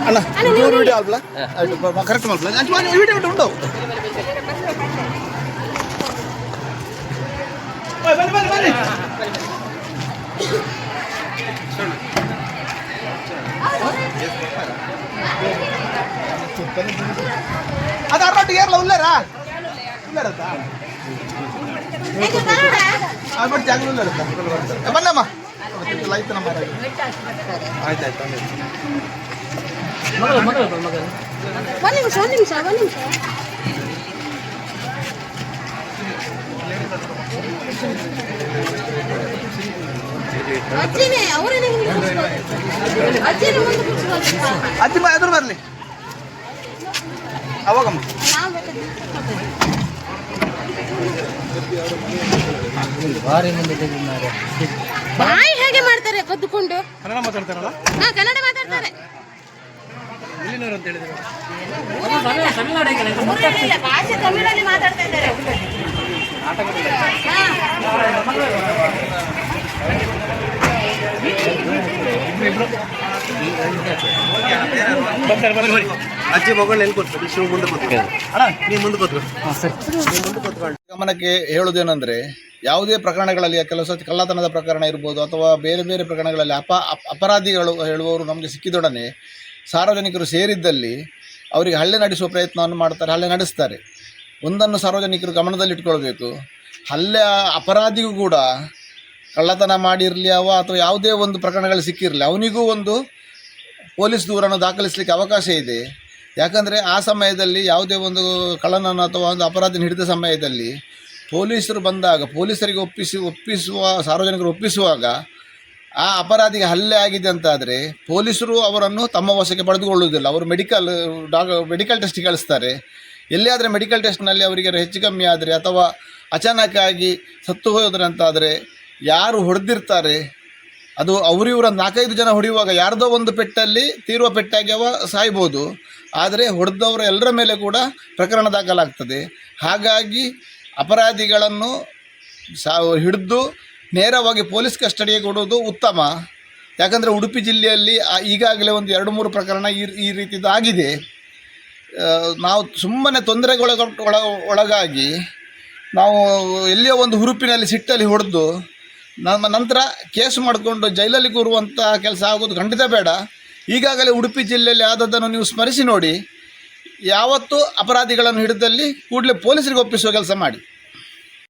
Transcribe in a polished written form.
ಅಣ್ಣ video ಆಲ್ಪಲ correct ಮಾಡ್ಲ video ಉಂಟು ಬನ್ನಿ ಬನ್ನಿ ಬನ್ನಿ ಅದು ಅರ್ನೊಟ್ಟಿಗೆ ಏರ್ಲ ಉಳ್ಳಾರಾ ಉಳ್ಳಾರತ್ತಾ ಬಟ್ ಜಾಗ ಉಳ್ಳಾರತ್ತ ಬನ್ನಮ್ಮ ಲೈತನ ಮರ ಆಯ್ತಾಯ್ತು ಒಂದು ನಿಮಿಷ ಅಜ್ಜಿ ಎದುರು ಬರಲಿ ಅವಾಗಮ್ಮ ಬಾಯಿ ಹೇಗೆ ಮಾಡ್ತಾರೆ ಕದ್ದುಕೊಂಡು ಕನ್ನಡ ಮಾತಾಡ್ತಾರಲ್ಲ ಕನ್ನಡ ಮಾತಾಡ್ತಾರೆ ಎಲ್ಲಿನವರು ಅಂತ ಹೇಳಿದ್ರು ಭಾಷೆ ತಮಿಳಲ್ಲಿ ಮಾತಾಡ್ತಾ ಇದ್ದಾರೆ ಅಜ್ಜಿ ಮಗಳು ಎಲ್ಲಿ ಕೊಡ್ತಾರೆ ಶಿವ ಮುಂದೆ ನೀವು ಮುಂದೆ ಕೂತ್ಕೊಂಡು ಗಮನಕ್ಕೆ ಹೇಳುವುದೇನೆಂದರೆ ಯಾವುದೇ ಪ್ರಕರಣಗಳಲ್ಲಿ ಕೆಲವು ಸತಿ ಕಳ್ಳತನದ ಪ್ರಕರಣ ಇರ್ಬೋದು ಅಥವಾ ಬೇರೆ ಬೇರೆ ಪ್ರಕರಣಗಳಲ್ಲಿ ಅಪರಾಧಿಗಳು ಹೇಳುವವರು ನಮಗೆ ಸಿಕ್ಕಿದೊಡನೆ ಸಾರ್ವಜನಿಕರು ಸೇರಿದ್ದಲ್ಲಿ ಅವರಿಗೆ ಹಲ್ಲೆ ನಡೆಸುವ ಪ್ರಯತ್ನವನ್ನು ಮಾಡ್ತಾರೆ, ಹಲ್ಲೆ ನಡೆಸ್ತಾರೆ. ಒಂದನ್ನು ಸಾರ್ವಜನಿಕರು ಗಮನದಲ್ಲಿಟ್ಕೊಳ್ಬೇಕು, ಹಲ್ಲೆ ಅಪರಾಧಿಗೂ ಕೂಡ ಕಳ್ಳತನ ಮಾಡಿರಲಿ ಅಥವಾ ಯಾವುದೇ ಒಂದು ಪ್ರಕರಣಗಳು ಸಿಕ್ಕಿರಲಿ ಅವನಿಗೂ ಒಂದು ಪೊಲೀಸ್ ದೂರನ್ನು ದಾಖಲಿಸಲಿಕ್ಕೆ ಅವಕಾಶ ಇದೆ. ಯಾಕಂದರೆ ಆ ಸಮಯದಲ್ಲಿ ಯಾವುದೇ ಒಂದು ಕಳ್ಳನನ್ನು ಅಥವಾ ಒಂದು ಅಪರಾಧಿನ ಹಿಡಿದ ಸಮಯದಲ್ಲಿ ಪೊಲೀಸರು ಬಂದಾಗ ಪೊಲೀಸರಿಗೆ ಒಪ್ಪಿಸುವ ಸಾರ್ವಜನಿಕರು ಒಪ್ಪಿಸುವಾಗ ಆ ಅಪರಾಧಿಗೆ ಹಲ್ಲೆ ಆಗಿದೆ ಅಂತಾದರೆ ಪೊಲೀಸರು ಅವರನ್ನು ತಮ್ಮ ವಶಕ್ಕೆ ಪಡೆದುಕೊಳ್ಳುವುದಿಲ್ಲ. ಅವರು ಮೆಡಿಕಲ್ ಟೆಸ್ಟಿಗೆ ಕಳಿಸ್ತಾರೆ. ಎಲ್ಲಿಯಾದರೆ ಮೆಡಿಕಲ್ ಟೆಸ್ಟ್ನಲ್ಲಿ ಅವರಿಗೆ ಹೆಚ್ಚು ಕಮ್ಮಿ ಆದರೆ ಅಥವಾ ಅಚಾನಕ್ಕಾಗಿ ಸತ್ತು ಹೋದ್ರೆ ಅಂತಾದರೆ ಯಾರು ಹೊಡೆದಿರ್ತಾರೆ ಅದು ಇವರ 4-5 ಜನ ಹೊಡೆಯುವಾಗ ಯಾರ್ದೋ ಒಂದು ಪೆಟ್ಟಲ್ಲಿ ತೀರುವ ಪೆಟ್ಟಾಗಿ ಅವ ಸಾಯ್ಬೋದು. ಆದರೆ ಹೊಡೆದವರ ಎಲ್ಲರ ಮೇಲೆ ಕೂಡ ಪ್ರಕರಣ ದಾಖಲಾಗ್ತದೆ. ಹಾಗಾಗಿ ಅಪರಾಧಿಗಳನ್ನು ಹಿಡಿದು ನೇರವಾಗಿ ಪೊಲೀಸ್ ಕಸ್ಟಡಿಗೆ ಕೊಡುವುದು ಉತ್ತಮ. ಯಾಕಂದರೆ ಉಡುಪಿ ಜಿಲ್ಲೆಯಲ್ಲಿ ಈಗಾಗಲೇ ಒಂದು 2-3 ಪ್ರಕರಣ ಈ ರೀತಿದು ಆಗಿದೆ. ನಾವು ಸುಮ್ಮನೆ ಒಳಗಾಗಿ ನಾವು ಎಲ್ಲಿಯೋ ಒಂದು ಹುರುಪಿನಲ್ಲಿ ಸಿಟ್ಟಲ್ಲಿ ಹೊಡೆದು ನಂತರ ಕೇಸ್ ಮಾಡಿಕೊಂಡು ಜೈಲಲ್ಲಿ ಕೂರುವಂಥ ಕೆಲಸ ಆಗೋದು ಖಂಡಿತ ಬೇಡ. ಈಗಾಗಲೇ ಉಡುಪಿ ಜಿಲ್ಲೆಯಲ್ಲಿ ಆದದ್ದನ್ನು ನೀವು ಸ್ಮರಿಸಿ ನೋಡಿ. ಯಾವತ್ತೂ ಅಪರಾಧಿಗಳನ್ನು ಹಿಡಿದಲ್ಲಿ ಕೂಡಲೇ ಪೊಲೀಸರಿಗೆ ಒಪ್ಪಿಸುವ ಕೆಲಸ ಮಾಡಿ.